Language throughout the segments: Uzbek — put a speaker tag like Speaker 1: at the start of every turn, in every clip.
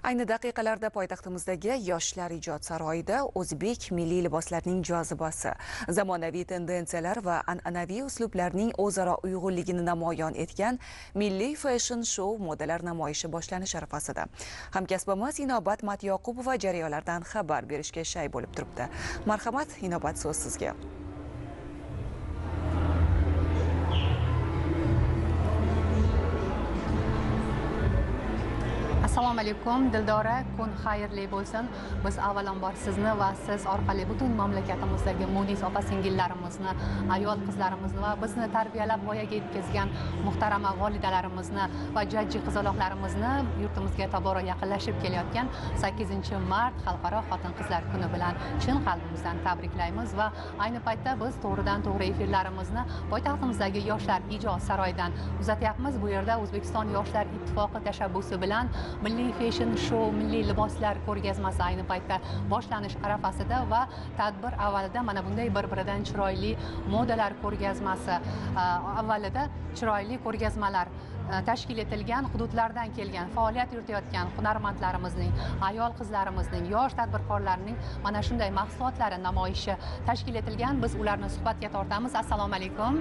Speaker 1: Ayni daqiqalarda poytaxtimizdagi Yoshlar ijod saroyida o'zbek milliy liboslarining jozibasi, zamonaviy tendensiyalar va an'anaviy uslublarning o'zaro uyg'unligini namoyon etgan milliy fashion show modalar namoyishi boshlanish arafasida. Hamkasbimiz Inobat Matyoqubova jarayonlardan xabar berishga shay bo'lib turibdi. Marhamat, Inobat, so'z sizga.
Speaker 2: Assalomu alaykum Dildora, kun xayrli bo'lsin. Biz avvalambor sizni va siz orqali butun mamlakatimizdagi munis opa-singillarimizni, ayol qizlarimizni va bizni tarbiyalab voyaga yetkazgan muhtarama volidalarimizni va jajji qizaloqlarimizni yurtimizga tobora yaqinlashib kelayotgan 8-mart Xalqaro xotin-qizlar kuni bilan chin qalbimizdan tabriklaymiz va ayni paytda biz to'g'ridan-to'g'ri efirlarimizni poytaxtimizdagi Yoshlar ijod saroyidan uzatyapmiz. Bu yerda O'zbekiston Yoshlar ittifoqi tashabbusi bilan milliy fashion show, milliy liboslar ko'rgazmasi ayni paytda boshlanish arafasida va tadbir avvalida mana bunday bir-biridan chiroyli modalar ko'rgazmasi, avvalida chiroyli ko'rgazmalar tashkil etilgan, hududlardan kelgan, faoliyat yuritayotgan hunarmandlarimizning, ayol qizlarimizning, yosh tadbirkorlarning mana shunday mahsulotlari namoyishi tashkil etilgan. Biz ularni suhbatga tortamiz. Assalomu alaykum.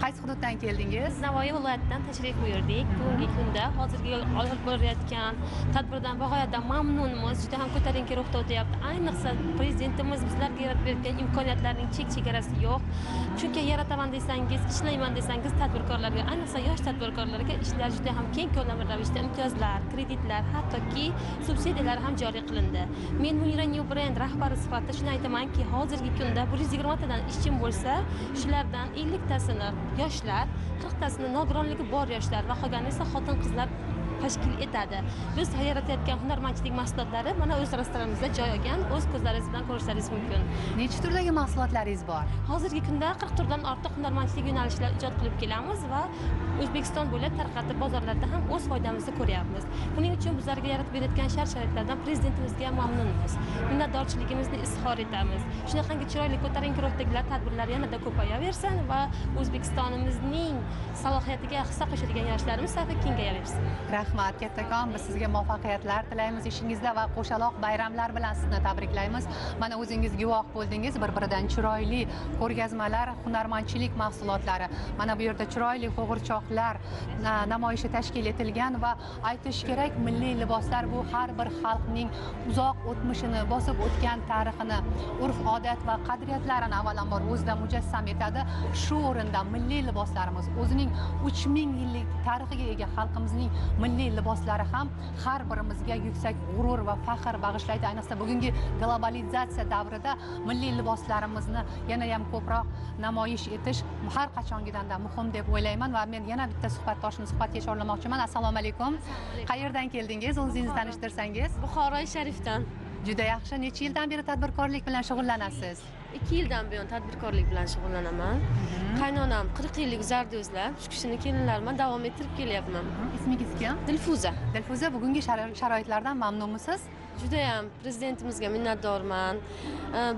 Speaker 2: Qaysi hududdan keldingiz?
Speaker 3: Navoiy viloyatidan tashrif buyurdik. Bugungi kunda hozirgi olib borayotgan tadbirdan bag'oyatda mamnunmiz. Juda ham ko'tarinki ruhda o'tyapti. Ayniqsa prezidentimiz bizlarga yaratib bergan imkoniyatlarning chek-chegarasi yo'q. Chunki yarataman desangiz, ishlayman desangiz tadbirkorlarga, ayniqsa yosh tadbirkorlarga ishlar juda ham keng ko'lamli ravishda imtiyozlar, kreditlar, hattoki subsidiyalar ham joriy qilindi. Men Munira New Brand rahbari sifatida shuni aytamanki, hozirgi kunda 120 tadan ishchim bo'lsa, shulardan 50 tasini yoshlar, 40 tasini nogironligi bor yoshlar va qolgani esa xotin-qizlar tashkil etadi. Biz yaratayotgan hunarmandchilik mahsulotlari mana o'z restoranimizda joy olgan, o'z ko'zlaringiz bilan ko'rishlaringiz mumkin.
Speaker 2: Necha turdagi mahsulotlaringiz bor?
Speaker 3: Hozirgi kunda 40 turdan ortiq hunarmandchilik yo'nalishlari ijod qilib kelamiz va O'zbekiston bo'ylab tarqatib bozorlarda ham o'z foydamizni ko'ryapmiz. Buning uchun bizlarga yaratib berayotgan shart-sharoitlardan prezidentimizga mamnunmiz. Minnatdorchiligimizni izhor etamiz. Shunaqangi chiroyli ko'tarinki ruhdagilar tadbirlar yanada ko'payaversin va O'zbekistonimizning salohiyatiga hissa qo'shadigan yoshlarimiz safi kengayaversin.
Speaker 2: Rahmat kattakon, biz sizga muvaffaqiyatlar tilaymiz ishingizda va qo'shaloq bayramlar bilan sizni tabriklaymiz. Mana o'zingiz guvoh bo'ldingiz, bir-biridan chiroyli ko'rgazmalar, hunarmandchilik mahsulotlari. Mana bu yerda chiroyli qo'g'irchoqlar namoyishi tashkil etilgan va aytish kerak, milliy liboslar bu har bir xalqning uzoq o'tmishini, bosib o'tgan tarixini, urf-odat va qadriyatlarini avvalambor o'zida mujassam etadi. Shu o'rinda milliy liboslarimiz o'zining 3000 yillik tarixiga ega xalqimizning milliy liboslari ham har birimizga yuksak g'urur va faxr bag'ishlaydi. Ayniqsa bugungi globalizatsiya davrida milliy liboslarimizni yana ham ko'proq namoyish etish har qachongidanda muhim deb o'ylayman va men yana bitta suhbatdoshni suhbatga chorlamoqchiman. Assalomu alaykum. Qayerdan keldingiz? O'zingizni tanishtirsangiz?
Speaker 3: Buxoroy Sharifdan.
Speaker 2: Juda yaxshi. Necha yildan beri tadbirkorlik bilan shug'ullanasiz?
Speaker 3: 2 yildan buyon tadbirkorlik bilan shug'ullanaman. Qaynonam 40 yillik zardo'zlar, shu kishini kelinlariman davom ettirib kelyapman.
Speaker 2: Ismingiz kim?
Speaker 3: Dilfuza.
Speaker 2: Dilfuza, bugungi sharoitlardan mamnunmisiz?
Speaker 3: Juda ham prezidentimizga minnatdorman.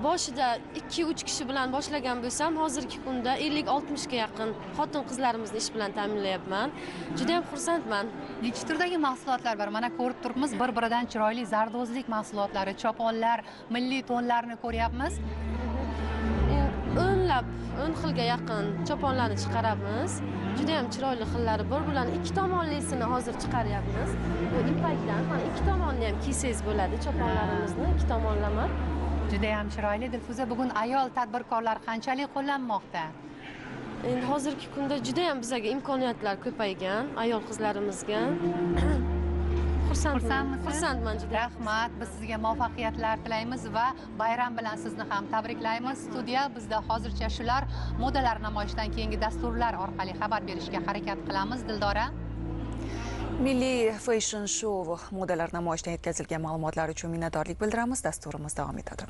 Speaker 3: Boshida 2-3 kishi bilan boshlagan bo'lsam, hozirgi kunda 50-60 ga yaqin xotin-qizlarimizni ish bilan ta'minlayapman. Juda ham xursandman.
Speaker 2: Necha turdagi mahsulotlar bor? Mana ko'rib turibmiz, bir-biridan chiroyli zardozlik mahsulotlari, choponlar, milliy tonlarni ko'ryapmiz.
Speaker 3: 10 xilga yaqin choponlarni chiqaramiz. Juda ham chiroyli xillari bor. Bularni 2 tomonlisini hozir chiqaryapmiz. Bu ipakdan, mana 2 tomonni ham kiysangiz bo'ladi choponlarimizni, 2 tomonlama.
Speaker 2: Juda ham chiroyli. Dilfuza, bugun ayol tadbirkorlar qanchalik qo'llanmoqda?
Speaker 3: Endi hozirgi kunda juda ham bizga imkoniyatlar ko'paygan ayol qizlarimizga. Xursandman juda.
Speaker 2: Rahmat, biz sizga muvaffaqiyatlar tilaymiz va bayram bilan sizni ham tabriklaymiz. Studiya bizda hozircha shular, modalar namoyishidan keyingi dasturlar orqali xabar berishga harakat qilamiz. Dildora.
Speaker 1: Milliy fashion show modalar namoyishidan yetkazilgan ma'lumotlar uchun minnatdorlik bildiramiz. Dasturimiz davom etadi.